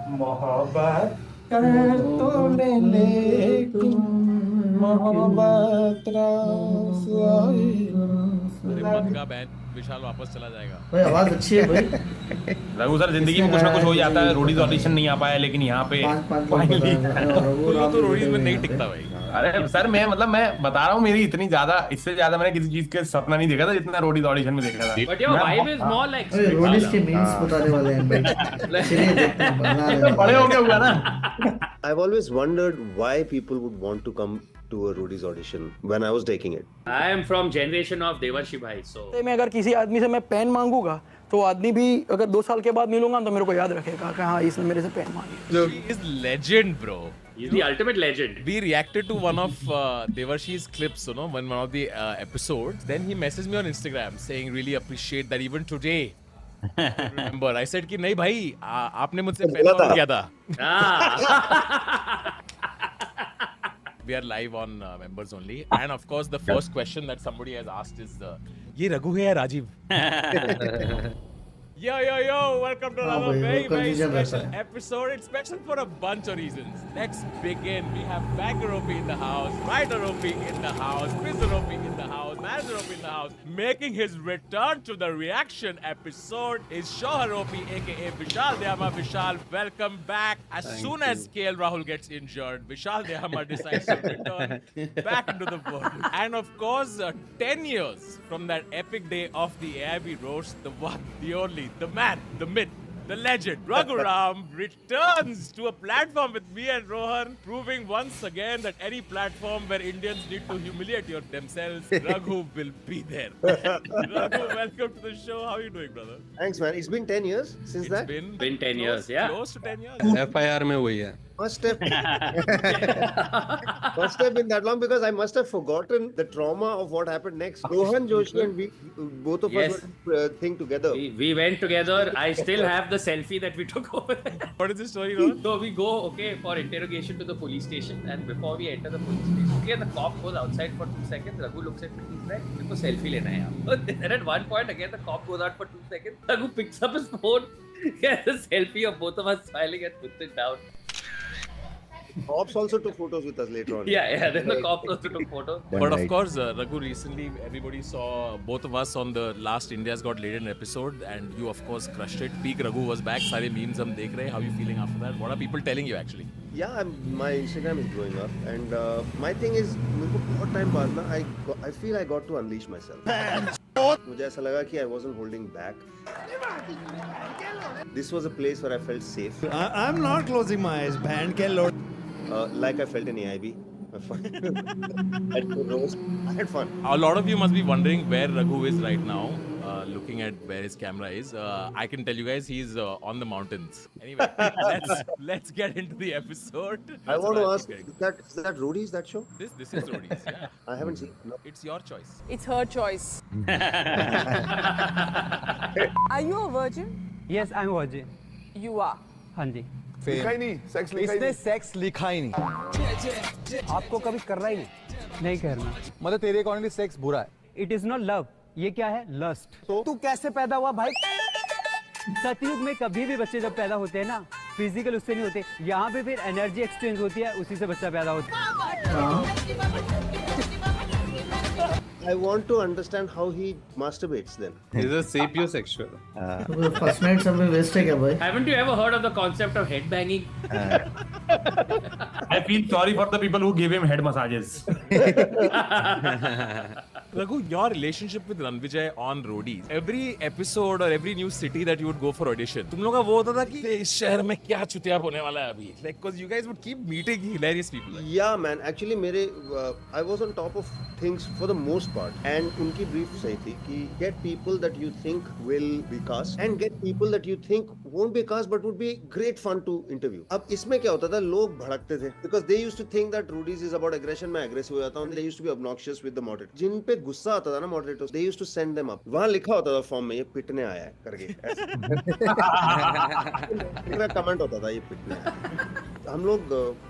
मोहब्बत कर तो ले लेकिन मोहब्बत रास आए। अरे मत गा बहन, विशाल वापस चला जाएगा। भाई आवाज अच्छी है भाई। रघु सर, जिंदगी किसने में कुछ ना गाया कुछ है हो कि जाता है। भाई रोडीज बता ऑडिशन दो। नहीं आ पाया, लेकिन यहाँ पे पांच लोग फाइनली। बता रहे हैं, रघु तू राम तो भी रोडीज बैठे में हुए हैं नहीं यहाँ पे। टिकता भाई। अरे सर, मैं बता रहा हूँ, मेरी इतनी ज्यादा, इससे ज्यादा मैंने किसी चीज के सपना नहीं देखा था जितना रोडीज ऑडिशन में देखा था। But your मैं vibe is more like अरे Spitfire. रोडीज के मीम्स हाँ। बताने वाले हैं भाई। चलिए देखते हैं, बना रहे तो बड़े हो हैं। गए हुआ ना। I've always wondered why people would want to come to a Roadies audition when I was taking it. I am from generation of Devarshi bhai, so मैं अगर किसी आदमी से मैं पेन मांगूगा तो आदमी भी अगर 2 साल के बाद मिलूंगा तो मेरे को याद रखेगा कि हाँ इसने मेरे से पेन मांगी। He is legend, bro. he's the ultimate legend. We reacted to one of Devarshi's clips, you know, one of the episodes. Then he messaged me on Instagram saying, really appreciate that even today. Remember, I said कि नहीं भाई, आपने मुझसे pen मांग किया था. Ah. We are live on members only, and of course, the first question that somebody has asked is, ये रघु है या Rajiv? Yo, welcome to another भाई, very, वो very confusion special रहता है। episode. It's special for a bunch of reasons. Let's begin. We have Bagger Opie in the house, Ryder Opie in the house, Pizzer Opie in the house, Manager Opie in the house. Making his return to the reaction episode is Shohar Opie, aka Vishal Dehama. Vishal, welcome back. As soon as KL Rahul gets injured, Vishal Dehama decides to return back into the world. And of course, 10 years from that epic day of the AIB roast, the one, the only, the man, the myth, the legend, Raghuram returns to a platform with me and Rohan, proving once again that any platform where Indians need to humiliate themselves, Raghu will be there. Raghu, welcome to the show. How are you doing, brother? Thanks, man. It's been 10 years since It's that. Been 10 years, yeah. Close to 10 years. FIR में हुई है। Must have, must have been that long because I must have forgotten the trauma of what happened next. Rohan Joshi and we, both of Yes. us were in a thing together. We went together. I still have the selfie that we took over there. What is the story, Rohan? So we go, okay, for interrogation to the police station, and before we enter the police station, okay, the cop goes outside for 2 seconds. Raghu looks at me, he's like, "मेरे को selfie लेना है यहाँ." And at one point, again, the cop goes out for 2 seconds. Raghu picks up his phone, gets a selfie of both of us smiling, and puts it down. Cops also took photos with us later on. Yeah. Then the cops also took photos. But of course, Raghu, recently everybody saw both of us on the last India's Got Laden episode, and you of course crushed it. Peak Raghu was back. सारे memes हम देख रहे हैं. How are you feeling after that? What are people telling you actually? Yeah, my Instagram is growing up, and my thing is, मेरे को बहुत time बाद ना, I feel I got to unleash myself. मुझे ऐसा लगा कि I wasn't holding back. This was a place where I felt safe, I'm not closing my eyes. Band ke lord. like I felt in AIB. I had to roast. I had fun. A lot of you must be wondering where Raghu is right now. Looking at where his camera is, I can tell you guys he's on the mountains. Anyway, let's get into the episode. I want to That's ask, what I think. is that Roadies, that show? This is Roadies. Yeah, I haven't seen. No. it's your choice. It's her choice. Are you a virgin? Yes I am virgin. You are. हाँ जी। लिखा ही नहीं, sex लिखा ही नहीं। इसने sex लिखा ही नहीं। आपको कभी करना ही नहीं। नहीं करना। मतलब तेरे अकॉर्डिंगली सेक्स बुरा है। इट इज नॉट लव, ये क्या है? लस्ट। तो तू कैसे पैदा हुआ भाई? सतयुग में कभी भी बच्चे जब पैदा होते हैं ना, फिजिकल उससे नहीं होते, यहाँ पे फिर एनर्जी एक्सचेंज होती है, उसी से बच्चा पैदा होता है। I want to understand how he masturbates then. He's a sapiosexual. तो फर्स्ट नाइट सब में वेस्ट है क्या भाई? Haven't you ever heard of the concept of headbanging? I feel sorry for the people who give him head massages. Raghu, your relationship with Ranvijay on Roadies, every episode or every new city that you would go for audition, तुम लोगों का वो होता था कि इस शहर में क्या चुतिया होने वाला है अभी, like because you guys would keep meeting hilarious people. Like. Yeah, man. Actually, मेरे I was on top of things for the most part, and उनकी brief सही थी कि get people that you think will be cast and get people that you think won't be cast but would be great fun to interview. अब इसमें क्या होता था, लोग भड़कते थे because they used to think that Roadies is about aggression. मैं aggressive हो जाता हूँ. They used to be obnoxious with the moderator. जिन पे गुस्सा आता था ना moderators, they used to send them up. वहाँ लिखा होता था फॉर्म में ये पिटने आया है करके. कमेंट होता था ये पिटने आया है. हम लोग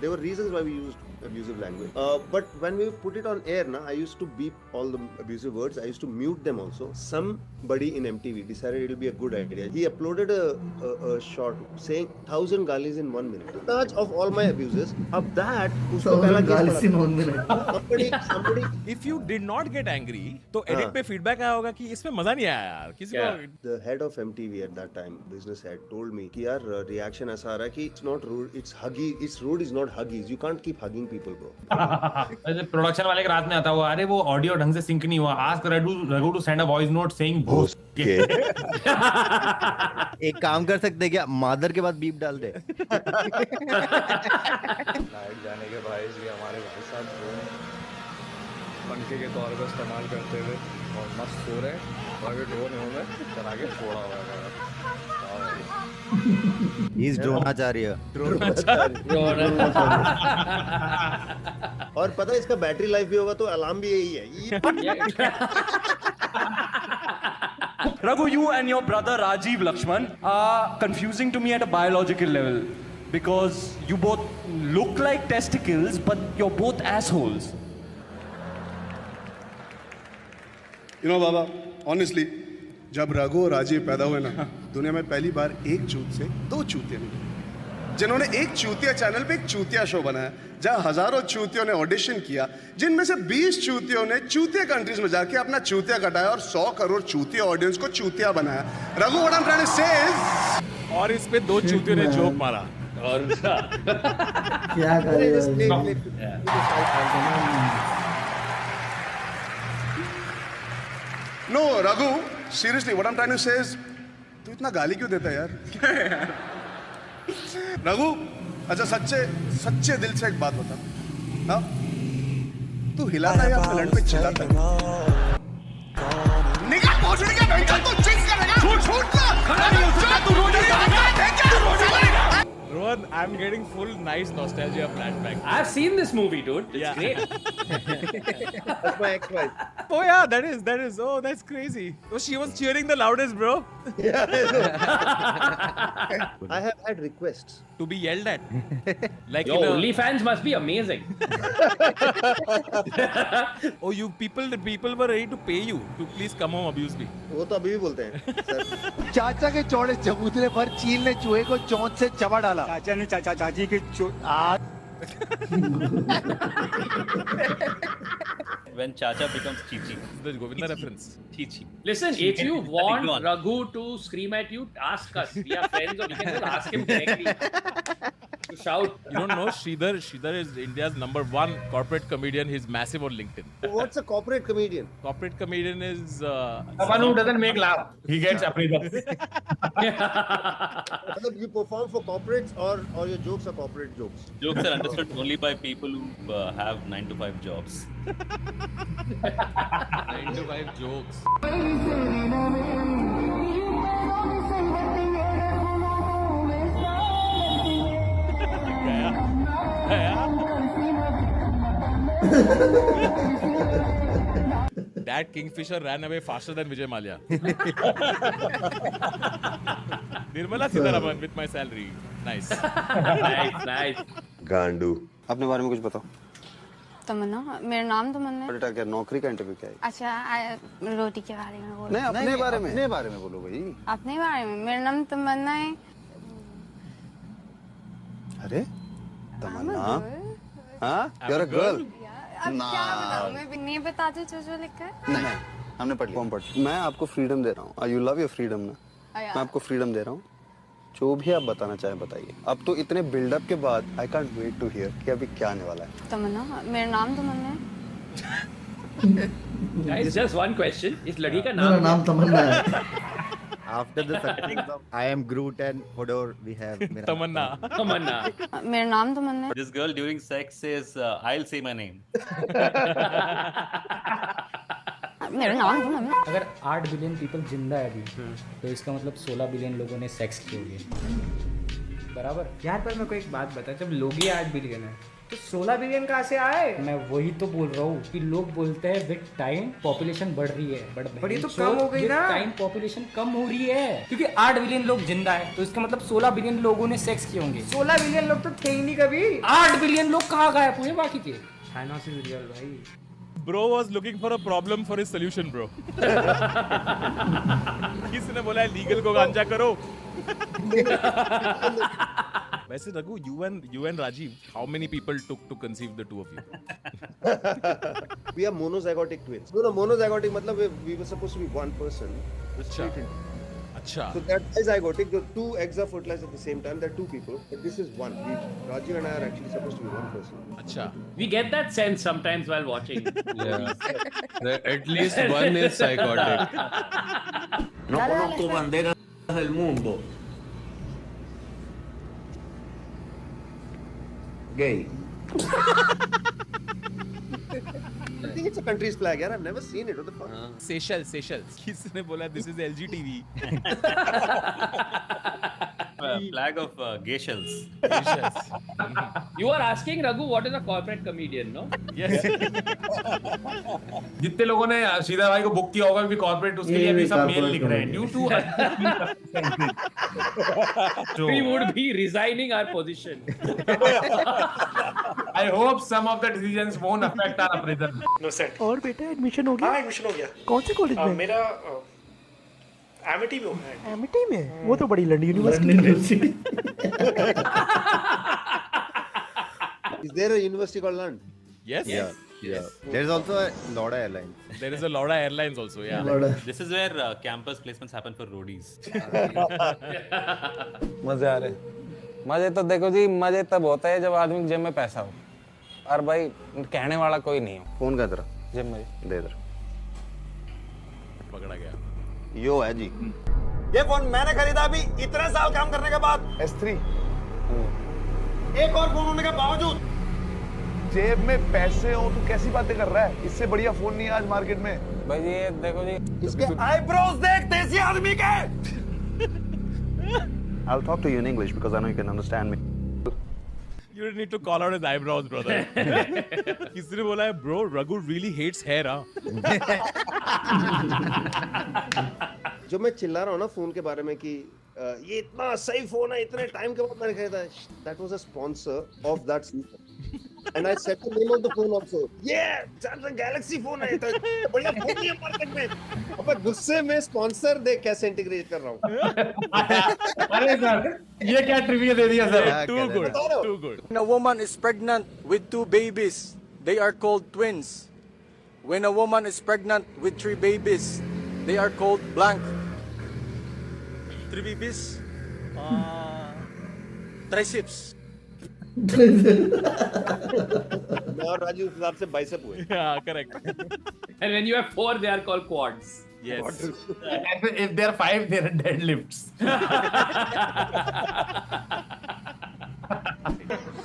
there were reasons why we used abusive language. But when we put it on air, na, I used to beep all the abusive words. I used to mute them also. Somebody in MTV decided it will be a good idea. He uploaded a short saying 1,000 galis in 1 minute. Touch of all my abuses. Of that, उसको पहला case गालिस in 1 minute. somebody. If you did not get angry, तो edit पे feedback आया होगा कि इसमें मजा नहीं आया यार किसी को. The head of MTV at that time, business head, told me कि यार reaction ऐसा आ रहा है कि it's not rude, it's huggy, it's rude is not huggies. You can't keep hugging people, bro. Production वाले के रात में आता हुआ, अरे वो ऑडियो ढंग से सिंक नहीं हुआ, ask Raghu to send a voice note saying भोस के. एक काम कर सकते क्या, मादर के बाद बीप डाल दे. लाइट जाने के बायस भी हमारे भाई साहब पंखे के तौर पर इस्तेमाल करते हुए और मस्त सो रहे हैं और अभी ड्रोन में चला के छोड़ा हुआ है. इस द्रोणाचार्य और पता है इसका बैटरी लाइफ भी होगा तो अलार्म भी यही है. Raghu, you and your brother Rajiv Lakshman are confusing to me at a biological level because you both look like testicles, but you're both assholes. You know, Baba, honestly, जब रघु और राजीव पैदा हुए ना, दुनिया में पहली बार एक चूत से 2 चूतिया निकले, जिन्होंने एक चूतिया चैनल पे एक चूतिया शो बनाया, जहां हजारों चूतियों ने ऑडिशन किया, जिनमें से 20 चूतियों ने चूतिया कंट्रीज में जाके अपना चूतिया कटाया और 100 करोड़ चूतिया ऑडियंस को चूतिया बनाया. Raghu, what I'm trying to say is, और इस पे 2 चूतियों ने जोक मारा. और क्या करेगा. no, Raghu, seriously, what I'm trying to say is, तू इतना गाली क्यों देता है यार? रघु, अच्छा सच्चे दिल से एक बात बता, हाँ? तू हिलाता है या फ्लैट पे चिल्लाता है? निगाह पहुंचने के नहीं चल तू चिंग करेगा? छूट ना! तू रोटी Rohan, I'm getting full nice nostalgia flashback. I've seen this movie, dude. It's Yeah. great. that's my ex-wife. Oh yeah, that is. Oh, that's crazy. Oh, she was cheering the loudest, bro. I have had requests To be yelled at. Like Your in a, OnlyFans must be amazing. oh, you people were ready to pay you to please come home abuse me. वो तो अभी भी बोलते हैं. Sir. चाचा के चौड़े चबूतरे पर चील ने चूहे को चोंच से चबा डाला. चाचा ने चाची के When Chacha becomes Chichi. The Govinda reference. Chichi. Listen, if you want Raghu to scream at you, ask us. We are friends, or we can just ask him directly to shout. You don't know Sridhar is India's #1 corporate comedian. He's massive on LinkedIn. What's a corporate comedian? Corporate comedian is Someone who doesn't make laugh, he gets appraisal. You perform for corporates or your jokes are corporate jokes? Jokes are understood only by people who have 9-to-5 jobs. 9-to-5 jokes. That kingfisher ran away faster than Vijay Mallya. Nirmala Sitharaman with my salary. Nice. Nice. गांडू. अपने बारे में कुछ बताओ. तमन्ना, मेरा नाम तमन्ना है. बेटा क्या नौकरी का इंटरव्यू क्या है? अच्छा, रोटी के बारे में बोलो. नहीं, अपने बारे में बोलो भाई. अपने बारे में मेरा नाम तमन्ना है. अरे तमन्ना, हाँ? You're a girl. अब क्या बताऊँ मैं, भी नहीं बताती जो लिखा है. नहीं, हमने पढ़ लिया. मैं आपको फ्रीडम दे रहा हूँ. You love your freedom ना? मैं आपको फ्रीडम दे रहा हूँ. जो भी आप बताना चाहें बताइए. अब तो इतने बिल्डअप के बाद I can't wait to hear कि अभी क्या आने वाला है. तमन्ना, मेरा नाम तमन्ना है. Guys, just one question. इस लड़की का मेरा नाम तमन्ना है. After the success of I am Groot and Hodor, we have Tamanna. मेरा नाम तमन्ना है. This girl during sex says, I'll say my name. मेरा नाम तमन्ना. अगर 8 बिलियन पीपल जिंदा है अभी तो इसका मतलब 16 बिलियन लोगों ने सेक्स किए होंगे, बराबर. यार पर मेरे को एक बात बता, जब लोग ही 8 बिलियन है तो 16 बिलियन कहाँ से आए? मैं वही तो बोल रहा हूँ कि लोग बोलते हैं विद टाइम पॉपुलेशन बढ़ रही है, पर ये तो कम हो गई ना। टाइम पॉपुलेशन कम हो रही है क्योंकि 8 बिलियन लोग जिंदा है, तो इसका मतलब 16 बिलियन लोगों ने सेक्स किए होंगे। 16 बिलियन लोग तो थे ही नहीं कभी। 8 बिलियन लोग कहाँ गायब हुए बाकी के? थानोस इज रियल भाई। Bro was looking for a problem for his solution, bro. किसने बोला है लीगल को गांजा करो? वैसे Raghu, you and Rajiv, how many people took to conceive the two of you? We are monozygotic twins. No, monozygotic मतलब we were supposed to be one person. अच्छा. अच्छा. So that dizygotic, the two eggs are fertilized at the same time. There are two people, but this is one. Rajiv and I are actually supposed to be one person. अच्छा. We get that sense sometimes while watching. Yeah. At least one is psychotic. No conozco banderas del mundo. Gay. I think it's a country's flag, yaar. I've never seen it. What the fuck? Seychelles. किसने बोला this is LGTV? Flag of gay shells. You are asking Raghu what is a corporate comedian, no? Yes. जितने लोगों ने सीधा भाई को book किया होगा भी कॉर्पोरेट, उसके लिए भी सब मेल लिख रहे हैं due to We would be resigning our position. I hope some of the decisions won't affect our appraisal. No set. और बेटा एडमिशन हो गया? हाँ एडमिशन हो गया। कौन से कॉलेज में? मेरा एमिटी में हुआ है। एमिटी में? वो तो बड़ी Landi university. Is there a university called Lund? Yes. Yeah. There is also a Lauda Airlines. There is a Lauda Airlines also. Yeah. This is where campus placements happen for roadies. मजे आ रहे। मजे तो देखो जी, मजे तब होता है जब आदमी के जेब में पैसा हो, और भाई कहने वाला कोई नहीं हो। फोन का तेरा जेब में दे इधर। पकड़ा गया। यो है जी। ये फोन मैंने खरीदा अभी इतने साल काम करने के बाद। S3। एक और फोन होने के बावजूद जेब में पैसे हो तो कैसी बातें कर रहा है? इससे बढ़िया फोन नहीं है आज मार्केट में। भाई ये देखो जी, इसके आईब्रोज देख देसी आदमी के। I'll talk to you in English because I know you can understand me. You don't need to call out his eyebrows, brother. किसने बोला है bro? Raghu really hates hair, हाँ? जो मैं चिल्ला रहा हूँ ना फोन के बारे में कि ये इतना सही फोन है, इतने टाइम के बाद मैंने खरीदा, that was a sponsor of that season. And I said the name of the phone also. Yeah, Samsung Galaxy phone है, तो बढ़िया फोन नहीं है मार्केट में। अब मैं गुस्से में स्पॉन्सर देख कैसे इंटीग्रेट कर रहा हूँ। अरे सर, ये क्या ट्रिविया दे दिया sir? Too good, too good. When a woman is pregnant with 2 babies, they are called twins. When a woman is pregnant with 3 babies, they are called blank. 3 babies, triceps. और राजू उस हिसाब से bicep हुए। Yeah, correct. And when you have 4, they are called quads. Yes. If there are 5, there are deadlifts.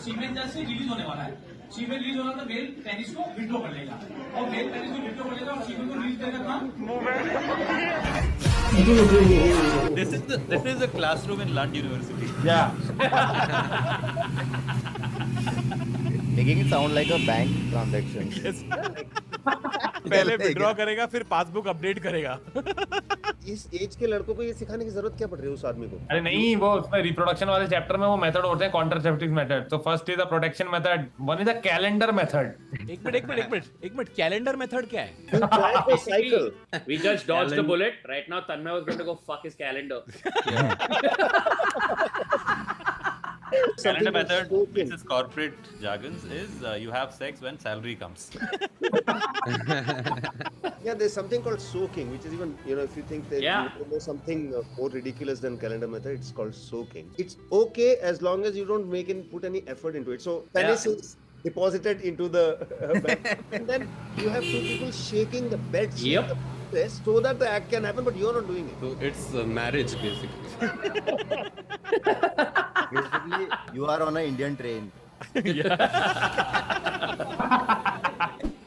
Cement जैसे release होने वाला है। Cement release होना तो मेल पेनिस को विंडो कर लेगा और मेल पेनिस को विंडो कर लेगा और सीमेंट को रिलीज करेगा कहाँ? This is a classroom in Lund University. Yeah. Making it sound like a bank transaction. Yes. पहले विड्रॉ करेगा फिर पासबुक अपडेट करेगा। इस एज के लड़कों को ये सिखाने की जरूरत क्या पड़ रही है उस आदमी को? अरे नहीं, वो उसमें रिप्रोडक्शन वाले चैप्टर में वो मेथड होते हैं, कॉन्ट्रासेप्टिव मेथड। तो first is the protection method, one is the calendar method. एक मिनट, कैलेंडर मेथड क्या है? Cycle. We just dodged the bullet. Right now, Tanmay was going to go fuck his calendar. Calendar method, this is corporate jargons, is you have sex when salary comes. Yeah, there's something called soaking, which is even, you know, if you think that you know something more ridiculous than calendar method, it's called soaking. It's okay as long as you don't put any effort into it. So penis is deposited into the bed, and then you have 2 people shaking the bed so that the act can happen, but you're not doing it. So it's marriage basically. Basically, you are on an Indian train.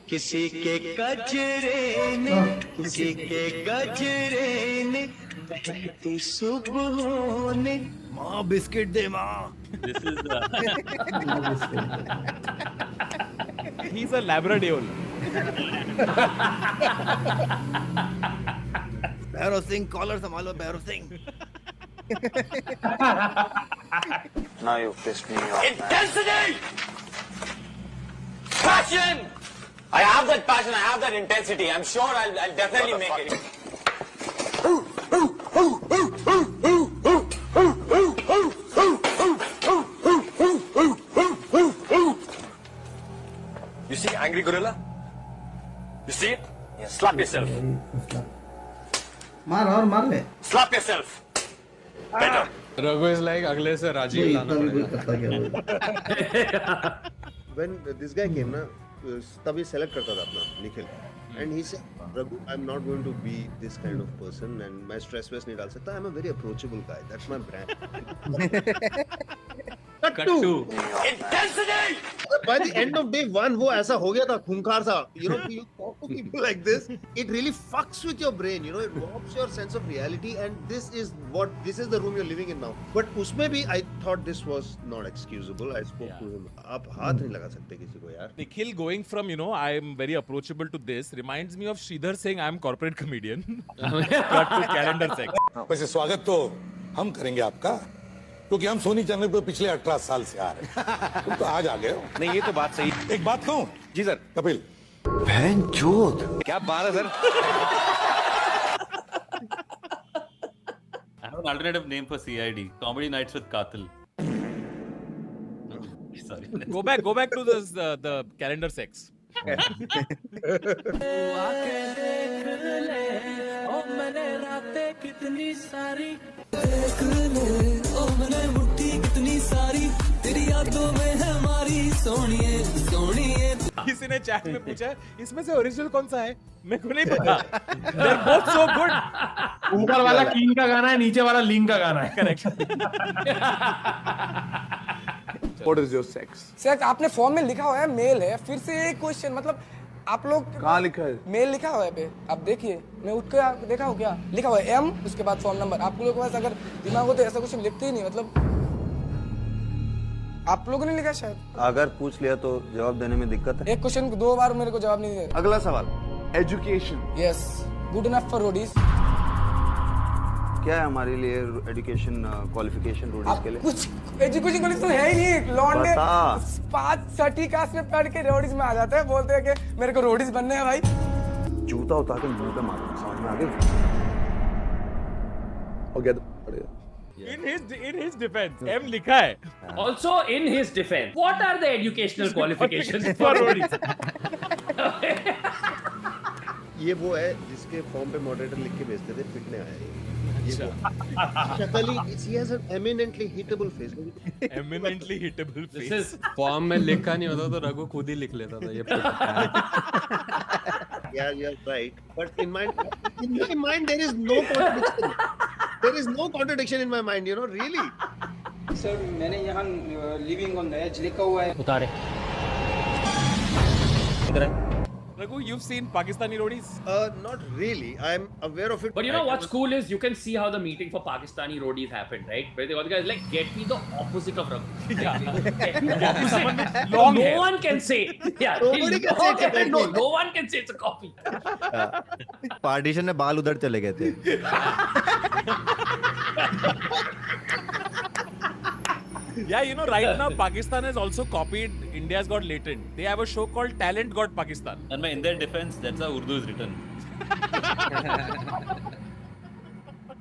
किसी के गजरे ने माँ biscuit दे माँ. This is He's a Labrador. Bhairav Singh collar संभालो Bhairav Singh. Now you pissed me off. Intensity! Passion! I have that passion, I have that intensity. I'm sure I'll definitely make it. You see angry gorilla? You see it? Yeah. Slap yourself. मार और मार ले. Slap yourself. Better. Raghu is like अगले से राजीव लाना पड़ेगा. When this guy came ना, तभी select करता था अपना Nikhil. And he said, Raghu, I'm not going to be this kind of person and मैं stress नहीं डाल सकता. I'm a very approachable guy. That's my brand. Cut to. Intensity. By the end of day one, वो ऐसा हो गया था खूंखार सा. You know, you talk to people like this, it really fucks with your brain. You know, it warps your sense of reality. And this is the room you're living in now. But उसमें भी I thought this was not excusable. I spoke to him. आप हाथ नहीं लगा सकते किसी को यार. Nikhil going from, you know, I'm very approachable to this reminds me of Sridhar saying I'm corporate comedian. Cut to calendar sex. वैसे स्वागत तो हम करेंगे आपका, क्योंकि हम सोनी चैनल पे पिछले 18 साल से आ रहे हैं. तुम तो आज आ गए हो. नहीं ये तो बात सही. एक बात कहूँ? जी सर. कपिल. बहनचोद. क्या बात है sir? I have an alternative name for CID. Comedy Nights with Katil. Sorry. Go back to this the calendar sex. किसी ने चैट में पूछा इसमें से ओरिजिनल कौन सा है? मेरे को नहीं पता. They're both so good. ऊपर वाला किंग का गाना है, नीचे वाला लिंग का गाना है. Correct. What is your sex? Sex आपने फॉर्म में लिखा हुआ है मेल है. फिर से एक क्वेश्चन, मतलब आप लोग कहाँ लिखा है? मेल लिखा हुआ है पे. आप देखिए, मैं उठ के देखा हूँ क्या लिखा हुआ है. एम उसके बाद फॉर्म नंबर. आप लोगों के पास अगर दिमाग हो तो ऐसा क्वेश्चन लिखते ही नहीं. मतलब आप लोगों ने लिखा शायद. अगर पूछ लिया तो जवाब देने में दिक्कत है. एक क्वेश्चन को 2 बार मेरे को जवाब नहीं दे. अगला सवाल. Education. Yes. Good enough for Roadies. क्या है हमारे लिए एजुकेशन क्वालिफिकेशन रोडीज के लिए? कुछ एजुकेशन क्वालिफिकेशन है ही नहीं. लॉन्डे 5 छठी क्लास में पढ़ के रोडीज में आ जाते हैं. बोलते हैं कि मेरे को रोडीज बनने हैं भाई. जूता उतार के मुंह पे मारो. समझ में आ गई? In his defense, M लिखा है. Also in his defense, what are the educational qualifications for roadies? ये वो है जिसके फॉर्म पे मॉडरेटर लिख के भेजते थे, पिटने आया है. He has an eminently hittable face. Eminently hittable face. This is form में लिखा नहीं होता तो रघु खुद ही लिख लेता था ये. Yeah, you're right. But in my mind, there is no contradiction. There is no contradiction in my mind. You know, really. Sir मैंने यहाँ लिविंग ऑन द एज लिखा हुआ है. उतारे. Raghu, you've seen Pakistani roadies? Not really. I'm aware of it. But you know what's cool is you can see how the meeting for Pakistani roadies happened, right? Where the other guys like, get me the opposite of Raghu. Get me the opposite. Long no hair. one can say. Yeah. Nobody can say it's a copy. No one can say it's a copy. Partition में बाल उधर चले गए थे. Yeah, you know, right now Pakistan has also copied India's Got Latent. They have a show called Talent Got Pakistan. And in their defense, that's how Urdu is written.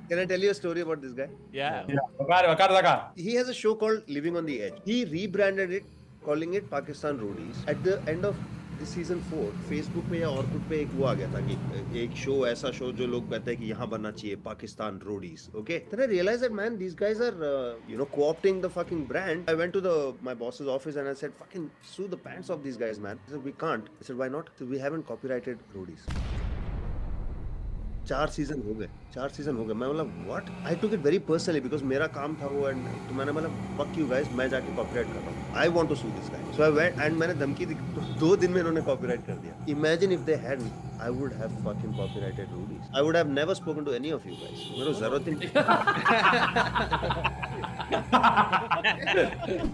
Can I tell you a story about this guy? Yeah. Vakar. He has a show called Living on the Edge. He rebranded it, calling it Pakistan Roadies. At the end of the season 4, Facebook पे या और कुछ पे एक वो आ गया था कि एक शो ऐसा शो जो लोग कहते हैं कि यहाँ बनना चाहिए Pakistan Roadies. Okay. Then I realized that man, these guys are co-opting the fucking brand. I went to my boss's office and I said, fucking sue the pants off these guys, man. He said, we can't. I said, why not? So we haven't copyrighted Roadies. 4 season हो गए मैं मतलब what I took it very personally because मेरा काम था वो and तो मैंने मतलब फक यू गाइस मैं जाके कॉपीराइट कर रहा हूं I want to sue this guy so I went and मैंने धमकी दी 2 दिन में इन्होंने कॉपीराइट कर दिया imagine if they had I would have fucking copyrighted Roadies I would have never spoken to any of you guys मेरे को जरूरत ही नहीं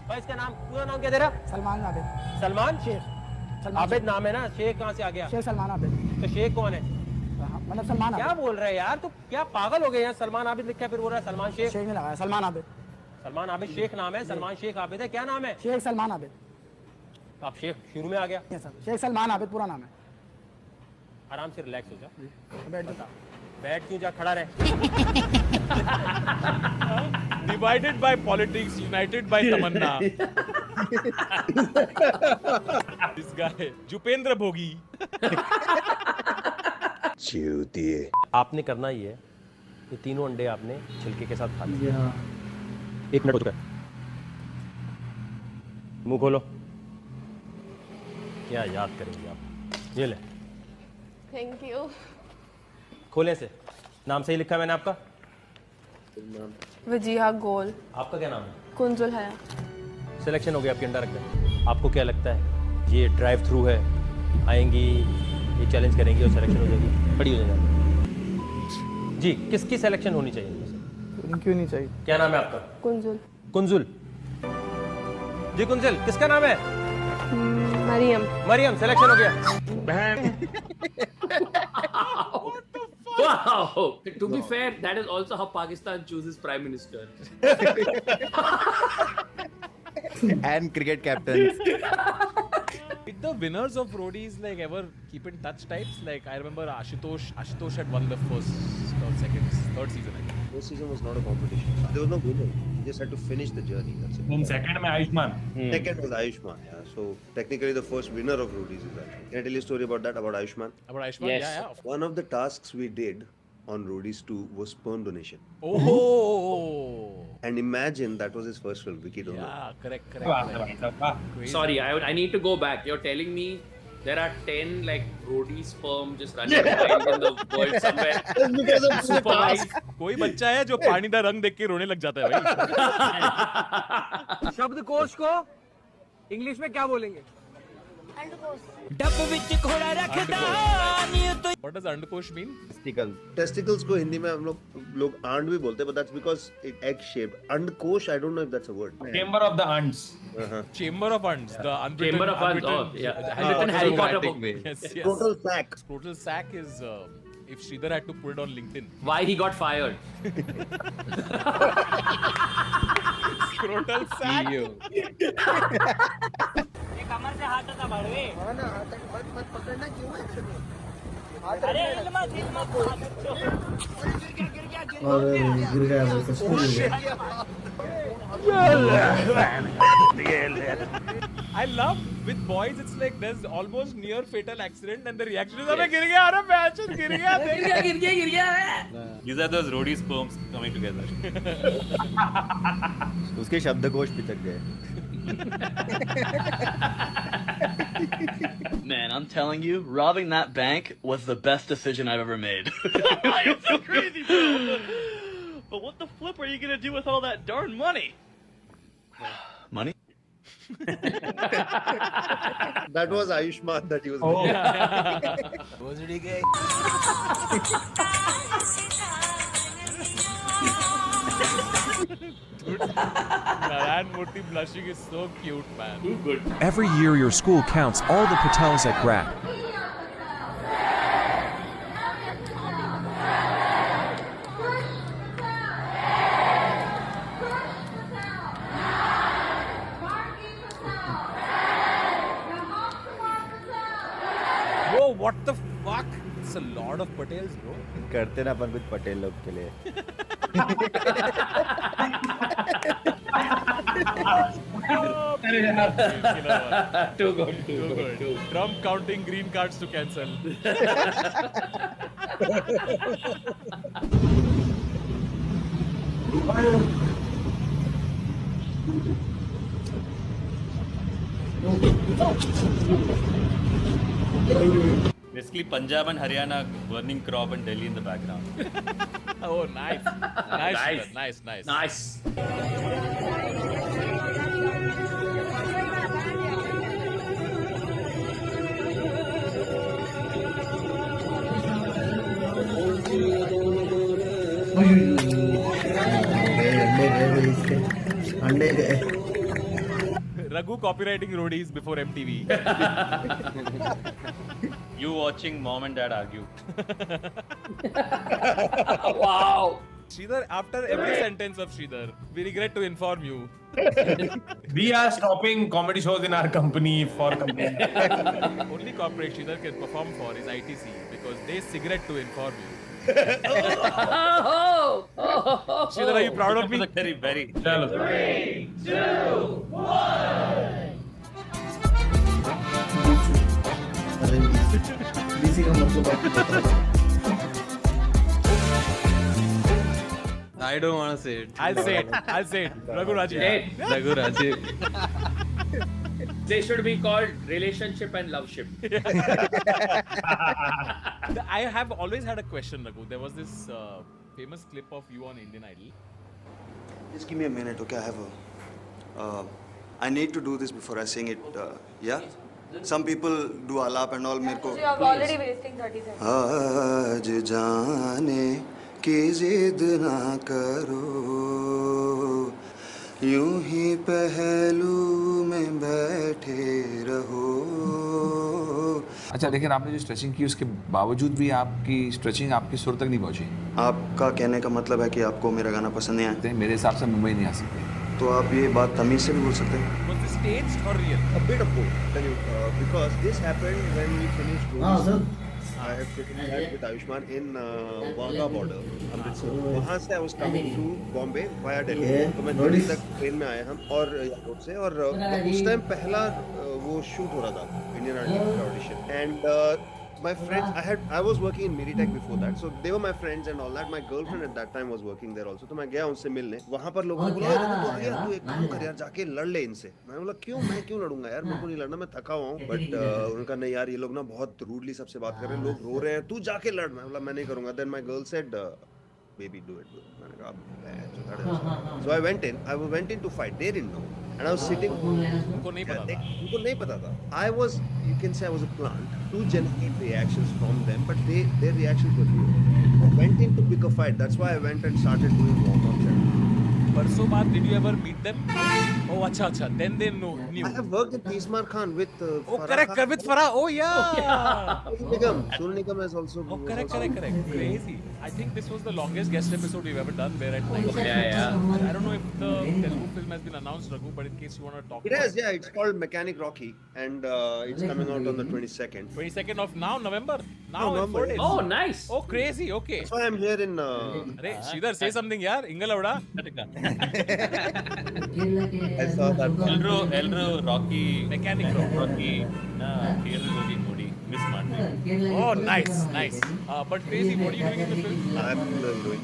भाई इसका नाम पूरा नाम क्या तेरा सलमान आबिद सलमान शेख आबिद नाम है ना शेख कहाँ से आ गया शेख सलमान आबिद तो शेख कौन है मतलब सलमान क्या बोल रहे हैं यार तू क्या पागल हो गए यार सलमान आबिद लिखा है फिर बोल रहा है सलमान शेख शेख ने लगाया सलमान आबिद शेख नाम है सलमान शेख आबिद है क्या नाम है शेख सलमान आबिद अब शेख शुरू में आ गया शेख सलमान आबिद पूरा नाम है आराम से रिलैक्स हो जा बैठ क्यों जा खड़ा रहे Divided by politics, united by Tamannaah. This guy, जुपेंद्र भोगी. चूतिए आपने करना ही है ये तीनों अंडे आपने छिलके के साथ खा लिए 1 मिनट हो चुका है मुंह खोलो क्या याद करेंगे आप ये ले थैंक यू खोले से नाम सही लिखा है मैंने आपका वजीहा गोल आपका क्या नाम है कुंजुल है सिलेक्शन हो गया आपके अंडा रख कर आपको क्या लगता है ये ड्राइव थ्रू है आएंगी ये चैलेंज करेंगी और सिलेक्शन हो जाएगी बड़ी हो जाएगी जी किसकी सिलेक्शन होनी चाहिए क्यों नहीं चाहिए क्या नाम है आपका कुंजुल कुंजुल जी कुंजुल किसका नाम है मरियम सिलेक्शन हो गया Wow! To be fair, that is also how Pakistan chooses Prime Minister. And cricket captains. Did the winners of Roadies like ever keep in touch types? Like I remember Ashutosh had won the first or second, third season. I think. First season was not a competition. There was no winner. You just had to finish the journey. That's it. In second में Ayushman. Second was Ayushman. Yeah. So technically the first winner of Roadies is Ayushman. Can I tell you a story about that? About Ayushman? About Ayushman? Yes. Yeah. One of the tasks we did on Roadies 2 was sperm donation. Oh. And imagine that was his first film, Vicky Dono. Yeah, correct. Sorry, I need to go back. You're telling me there are 10 like Roadies sperm just running wild in the world somewhere. Because of supervised. कोई बच्चा है जो पानी का रंग देख के रोने लग जाता है भाई. शब्दकोश को इंग्लिश में क्या बोलेंगे What does अंडकोश mean? Testicles को हिंदी में हम लोग आंड भी बोलते हैं, but that's because it egg shaped. अंडकोश, I don't know if that's a word. Chamber of the ants. Chamber of ants. The unwritten. Chamber of ants. Oh, yeah. Unwritten Harry Potter book. Yes. Scrotal sack. Scrotal sack is if Sridhar had to put it on LinkedIn. Why he got fired? Scrotal sack. कमर से हाथ हटा बढ़वे हां ना मत पकड़ना क्यों है अरे हिल मत गिर गया वो कुछ I love with boys it's like there's almost near fatal accident and the reaction is अबे गिर गया अरे मैच गिर गया These are those roadie sperms coming together. उसके शब्दकोश पिचक गए. Man, I'm telling you, robbing that bank was the best decision I've ever made. It's so crazy, bro. But what the flip are you gonna do with all that darn money? Money? That was Ayushman that he was. Oh. Was it gay? Narayan Murthy blushing is so cute, man. Too good. Every year your school counts all the Patels at GRAP. Bro, what the fuck? It's a lot of Patels, bro. करते ना अपन कुछ पटेल लोग के लिए. Too good. Trump counting green cards to cancel. Basically, Punjab and Haryana burning crop and Delhi in the background. Oh, nice. Nice, Sridhar. Nice, nice. Nice. Raghu copywriting roadies before MTV. You watching mom and dad argue. Wow. Sridhar, after every sentence of Sridhar, we regret to inform you. We are stopping comedy shows in our company for company. Only corporate Sridhar can perform for is ITC because they cigarette to inform you. Sridhar, are you proud of me? Very, very. 3, 2, 1. DC का मतलब आपको पता है? I don't want to say it. I'll say it. I'll say it. Raghu Rajiv. Raghu Rajiv. They should be called relationship and love ship. I have always had a question, Raghu. There was this famous clip of you on Indian Idol. Just give me a minute, okay? I need to do this before I sing it. Yeah? Some people do alap and all. मेरे को. You are already wasting 30 seconds. आज जाने की जिद ना करो, यूं ही पहलू में बैठे रहो. अच्छा, लेकिन आपने जो स्ट्रेचिंग की उसके बावजूद भी आपकी स्ट्रेचिंग आपकी सुर तक नहीं पहुंची. आपका कहने का मतलब है कि आपको मेरा गाना पसंद नहीं आया? मेरे हिसाब से मुंबई नहीं आ सकते. तो आप ये बात तमीज से भी बोल सकते हैं. Was this staged or real? A bit of both. Because this happened when we finished movies. I had taken flight with Ayushmann in Wagah border, Amritsar. वहाँ से I was coming to Bombay via Delhi. तो मैं दिल्ली तक train में आया हम और airport से और उस टाइम पहला वो शूट हो रहा था Indian Idol audition. And my friends, I was working in Meritech before that, so they were my friends and all that. My girlfriend at that time was working there also. तो मैं गया उनसे मिलने. वहाँ पर लोगों ने बोला, तू आ गया, तू एक काम कर यार, जाके लड़ ले इनसे. मैं बोला क्यों? मैं क्यों लड़ूंगा यार, मेरे को नहीं लड़ना, मैं थका हुआ हूँ. बट उनका नहीं यार, ये लोग ना बहुत रूडली सबसे बात कर रहे हैं, लोग रो रहे हैं, तू जाके लड़. मैं बोला मैं नहीं करूँगा. Then my girl said, baby, do it. मैंने कहा so I went in to fight. They didn't know. And I was sitting. उनको नहीं पता था. You can say I was a plant to generate reactions from them, but their reactions were real. I went in to pick a fight. That's why I went and started doing warm-ups. Parso baad, did you ever meet them? Oh, acha. Then they knew. I have worked with Tismar Khan with Farah. Correct. Khan. With Farah. Oh, yeah. Sul Nigam has also. Oh, correct. Crazy. I think this was the longest guest episode we've ever done. Where Yeah. I don't know if the Telugu film has been announced, Raghu, but in case you want to talk. It has, yeah. It's called Mechanic Rocky, and it's coming out on the 22nd. 22nd of now, November. Now, in November. 4 days. Oh, nice. Oh, crazy. Okay. That's why I'm here in. Arey, Sridhar, say something, yaar. Ingalavada. I saw that. Elro, Rocky. Mechanic Rocky. Here Rocky Moody. Miss Martin. Oh, nice. But crazy, what are you doing in the film? I'm doing.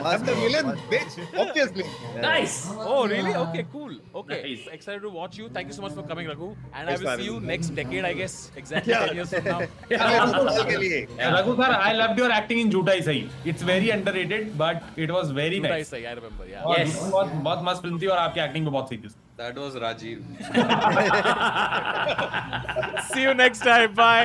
I'm the villain, bitch. Obviously. Nice. Oh, really? Okay, cool. Okay. Nice. Excited to watch you. Thank you so much for coming, Raghu. And Thanks I will see you next decade, I guess. Exactly 10 years from now. Raghu sir, I loved your acting in Jhuta Hi Sahi. It's very underrated, but it was very Jhuta Hi nice. Sahi, I remember. Yeah. और Yes. बहुत मस्त film थी और आपकी acting भी बहुत सही थी. That was Rajiv. See you next time. Bye.